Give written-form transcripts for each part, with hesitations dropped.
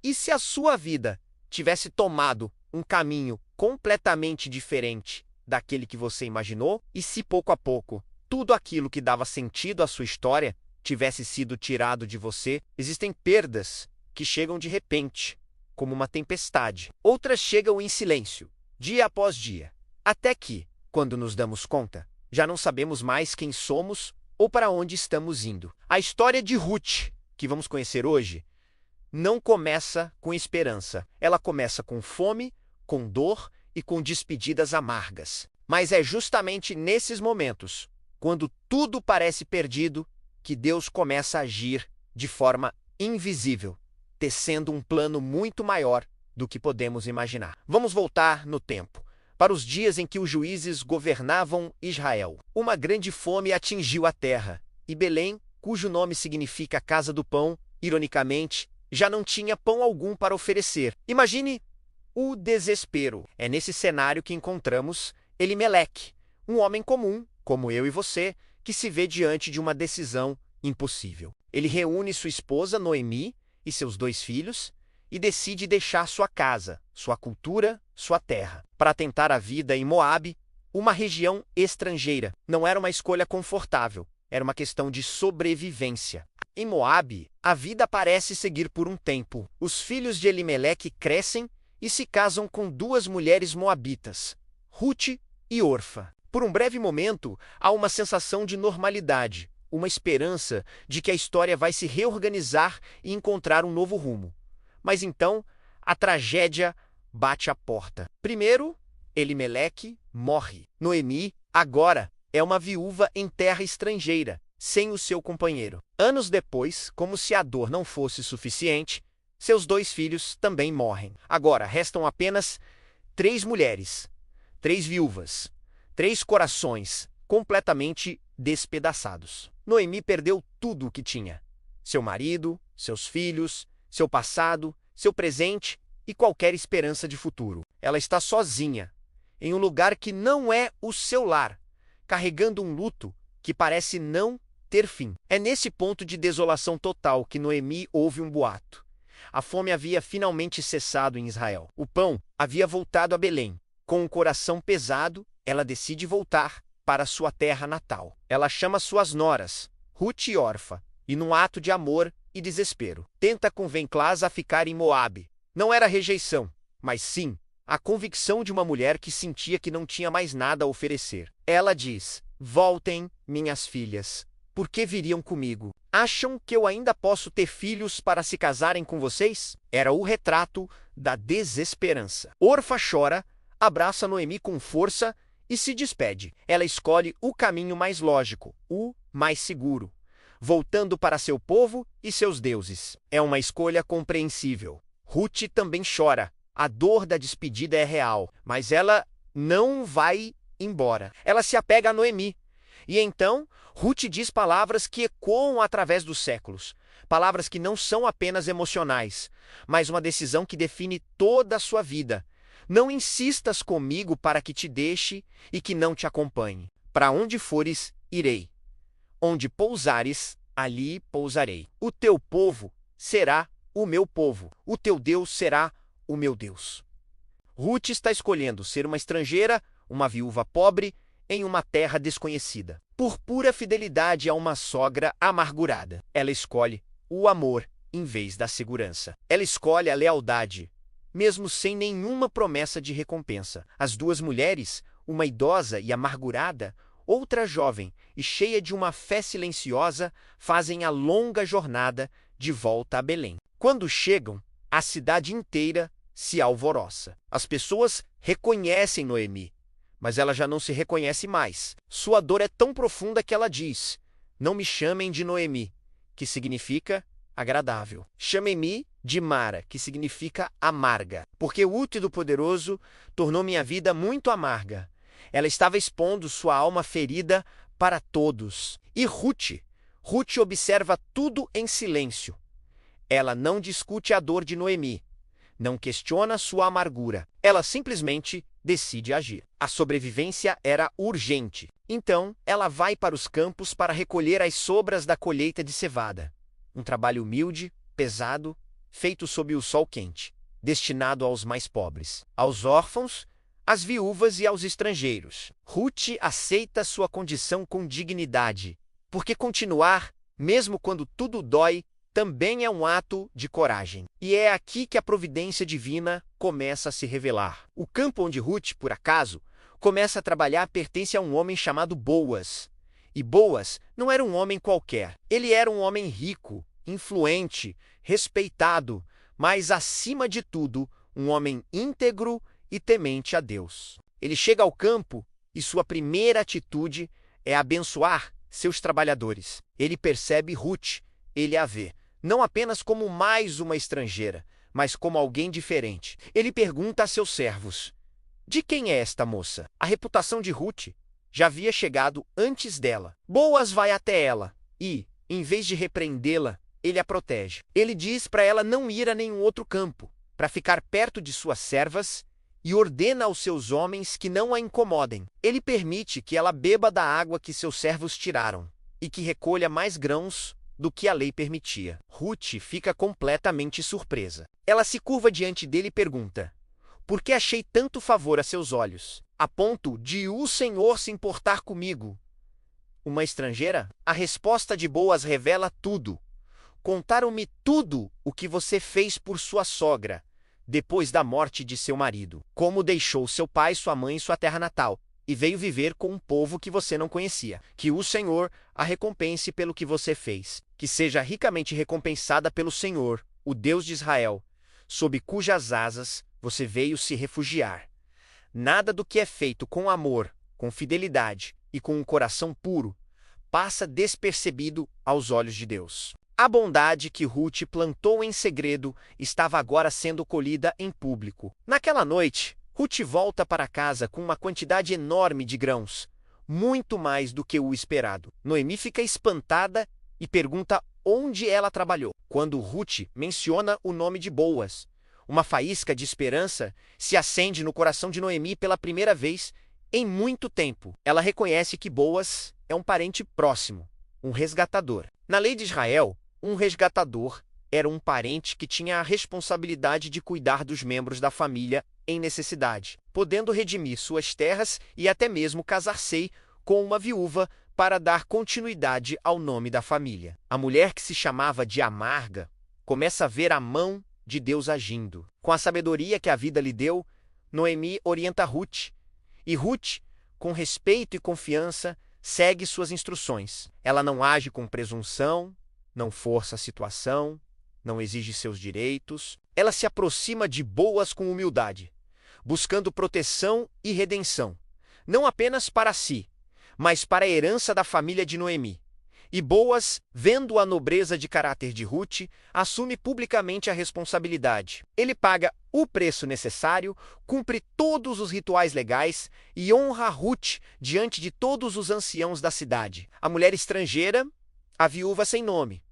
E se a sua vida tivesse tomado um caminho completamente diferente daquele que você imaginou? E se pouco a pouco tudo aquilo que dava sentido à sua história tivesse sido tirado de você? Existem perdas que chegam de repente, como uma tempestade. Outras chegam em silêncio, dia após dia, até que, quando nos damos conta, já não sabemos mais quem somos ou para onde estamos indo. A história de Ruth, que vamos conhecer hoje, não começa com esperança. Ela começa com fome, com dor e com despedidas amargas. Mas é justamente nesses momentos, quando tudo parece perdido, que Deus começa a agir de forma invisível, tecendo um plano muito maior do que podemos imaginar. Vamos voltar no tempo, para os dias em que os juízes governavam Israel. Uma grande fome atingiu a terra, e Belém, cujo nome significa Casa do Pão, ironicamente, já não tinha pão algum para oferecer. Imagine o desespero. É nesse cenário que encontramos Elimeleque, um homem comum, como eu e você, que se vê diante de uma decisão impossível. Ele reúne sua esposa Noemi e seus 2 filhos e decide deixar sua casa, sua cultura, sua terra, para tentar a vida em Moabe, uma região estrangeira. Não era uma escolha confortável, era uma questão de sobrevivência. Em Moabe, a vida parece seguir por um tempo. Os filhos de Elimeleque crescem e se casam com 2 mulheres moabitas, Ruth e Orfa. Por um breve momento, há uma sensação de normalidade, uma esperança de que a história vai se reorganizar e encontrar um novo rumo. Mas então, a tragédia bate à porta. Primeiro, Elimeleque morre. Noemi, agora, é uma viúva em terra estrangeira, sem o seu companheiro. Anos depois, como se a dor não fosse suficiente, seus 2 filhos também morrem. Agora, restam apenas 3 mulheres, 3 viúvas, 3 corações completamente despedaçados. Noemi perdeu tudo o que tinha: seu marido, seus filhos, seu passado, seu presente e qualquer esperança de futuro. Ela está sozinha, em um lugar que não é o seu lar, carregando um luto que parece não ter fim. É nesse ponto de desolação total que Noemi ouve um boato. A fome havia finalmente cessado em Israel. O pão havia voltado a Belém. Com o coração pesado, ela decide voltar para sua terra natal. Ela chama suas noras, Ruth e Orfa, e num ato de amor e desespero, tenta convencê-las a ficar em Moabe. Não era rejeição, mas sim a convicção de uma mulher que sentia que não tinha mais nada a oferecer. Ela diz: "Voltem, minhas filhas. Por que viriam comigo? Acham que eu ainda posso ter filhos para se casarem com vocês?" Era o retrato da desesperança. Orfa chora, abraça Noemi com força e se despede. Ela escolhe o caminho mais lógico, o mais seguro, voltando para seu povo e seus deuses. É uma escolha compreensível. Ruth também chora. A dor da despedida é real, mas ela não vai embora. Ela se apega a Noemi. E então, Ruth diz palavras que ecoam através dos séculos. Palavras que não são apenas emocionais, mas uma decisão que define toda a sua vida. Não insistas comigo para que te deixe e que não te acompanhe. Para onde fores, irei. Onde pousares, ali pousarei. O teu povo será o meu povo. O teu Deus será o meu Deus. Ruth está escolhendo ser uma estrangeira, uma viúva pobre, em uma terra desconhecida. Por pura fidelidade a uma sogra amargurada, ela escolhe o amor em vez da segurança. Ela escolhe a lealdade, mesmo sem nenhuma promessa de recompensa. As 2 mulheres, uma idosa e amargurada, outra jovem e cheia de uma fé silenciosa, fazem a longa jornada de volta a Belém. Quando chegam, a cidade inteira se alvoroça. As pessoas reconhecem Noemi, mas ela já não se reconhece mais. Sua dor é tão profunda que ela diz: "Não me chamem de Noemi", que significa agradável. Chamem-me de Mara, que significa amarga, porque o útero poderoso tornou minha vida muito amarga. Ela estava expondo sua alma ferida para todos. E Ruth observa tudo em silêncio. Ela não discute a dor de Noemi, não questiona sua amargura. Ela simplesmente decide agir. A sobrevivência era urgente. Então, ela vai para os campos para recolher as sobras da colheita de cevada. Um trabalho humilde, pesado feito sob o sol quente, destinado aos mais pobres, aos órfãos, às viúvas e aos estrangeiros. Ruth aceita sua condição com dignidade, porque continuar, mesmo quando tudo dói, também é um ato de coragem. E é aqui que a providência divina começa a se revelar. O campo onde Ruth, por acaso, começa a trabalhar pertence a um homem chamado Boaz. E Boaz não era um homem qualquer. Ele era um homem rico, influente, respeitado, mas, acima de tudo, um homem íntegro e temente a Deus. Ele chega ao campo e sua primeira atitude é abençoar seus trabalhadores. Ele percebe Ruth, ele a vê, não apenas como mais uma estrangeira, mas como alguém diferente. Ele pergunta a seus servos: de quem é esta moça? A reputação de Ruth já havia chegado antes dela. Boaz vai até ela e, em vez de repreendê-la, ele a protege. Ele diz para ela não ir a nenhum outro campo, para ficar perto de suas servas, e ordena aos seus homens que não a incomodem. Ele permite que ela beba da água que seus servos tiraram e que recolha mais grãos do que a lei permitia. Ruth fica completamente surpresa. Ela se curva diante dele e pergunta: por que achei tanto favor a seus olhos, a ponto de o Senhor se importar comigo, uma estrangeira? A resposta de Boaz revela tudo. Contaram-me tudo o que você fez por sua sogra, depois da morte de seu marido. Como deixou seu pai, sua mãe e sua terra natal, e veio viver com um povo que você não conhecia. Que o Senhor a recompense pelo que você fez. Que seja ricamente recompensada pelo Senhor, o Deus de Israel, sob cujas asas você veio se refugiar. Nada do que é feito com amor, com fidelidade e com um coração puro passa despercebido aos olhos de Deus. A bondade que Ruth plantou em segredo estava agora sendo colhida em público. Naquela noite, Ruth volta para casa com uma quantidade enorme de grãos, muito mais do que o esperado. Noemi fica espantada e pergunta onde ela trabalhou. Quando Ruth menciona o nome de Boaz, uma faísca de esperança se acende no coração de Noemi pela primeira vez em muito tempo. Ela reconhece que Boaz é um parente próximo, um resgatador. Na lei de Israel, um resgatador era um parente que tinha a responsabilidade de cuidar dos membros da família em necessidade, podendo redimir suas terras e até mesmo casar-se com uma viúva para dar continuidade ao nome da família. A mulher, que se chamava de Amarga, começa a ver a mão de Deus agindo. Com a sabedoria que a vida lhe deu, Noemi orienta Ruth, e Ruth, com respeito e confiança, segue suas instruções. Ela não age com presunção, não força a situação, não exige seus direitos. Ela se aproxima de Boaz com humildade, buscando proteção e redenção, não apenas para si, mas para a herança da família de Noemi. E Boaz, vendo a nobreza de caráter de Ruth, assume publicamente a responsabilidade. Ele paga o preço necessário, cumpre todos os rituais legais e honra Ruth diante de todos os anciãos da cidade. A mulher estrangeira, a viúva sem nome,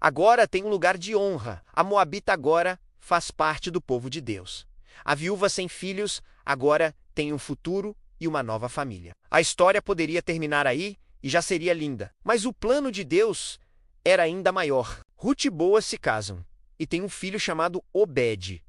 agora tem um lugar de honra. A moabita agora faz parte do povo de Deus. A viúva sem filhos agora tem um futuro e uma nova família. A história poderia terminar aí e já seria linda, mas o plano de Deus era ainda maior. Ruth e Boaz se casam e tem um filho chamado Obed.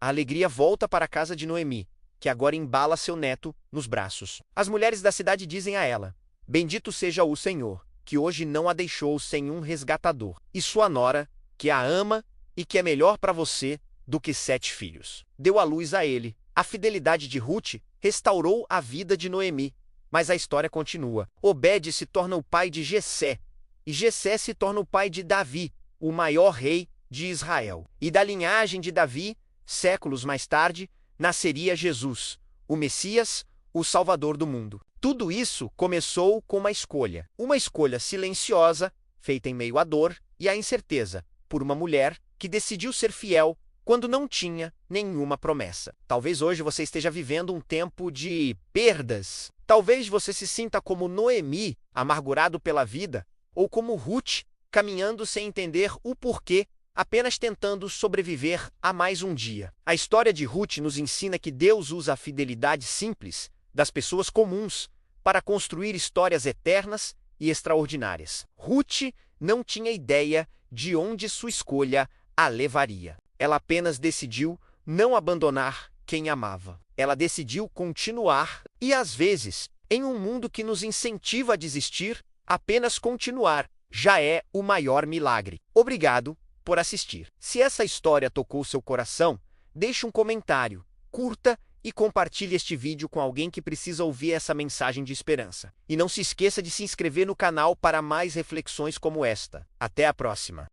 A alegria volta para a casa de Noemi, que agora embala seu neto nos braços. As mulheres da cidade dizem a ela: bendito seja o Senhor, que hoje não a deixou sem um resgatador, e sua nora, que a ama e que é melhor para você do que 7 filhos. Deu à luz a ele. A fidelidade de Ruth restaurou a vida de Noemi, mas a história continua. Obed se torna o pai de Jessé, e Jessé se torna o pai de Davi, o maior rei de Israel. E da linhagem de Davi, séculos mais tarde, nasceria Jesus, o Messias, o Salvador do mundo. Tudo isso começou com uma escolha silenciosa, feita em meio à dor e à incerteza, por uma mulher que decidiu ser fiel quando não tinha nenhuma promessa. Talvez hoje você esteja vivendo um tempo de perdas. Talvez você se sinta como Noemi, amargurado pela vida, ou como Ruth, caminhando sem entender o porquê, apenas tentando sobreviver a mais um dia. A história de Ruth nos ensina que Deus usa a fidelidade simples das pessoas comuns para construir histórias eternas e extraordinárias. Ruth não tinha ideia de onde sua escolha a levaria. Ela apenas decidiu não abandonar quem amava. Ela decidiu continuar e, às vezes, em um mundo que nos incentiva a desistir, apenas continuar já é o maior milagre. Obrigado por assistir. Se essa história tocou seu coração, deixe um comentário, curta e compartilhe este vídeo com alguém que precisa ouvir essa mensagem de esperança. E não se esqueça de se inscrever no canal para mais reflexões como esta. Até a próxima!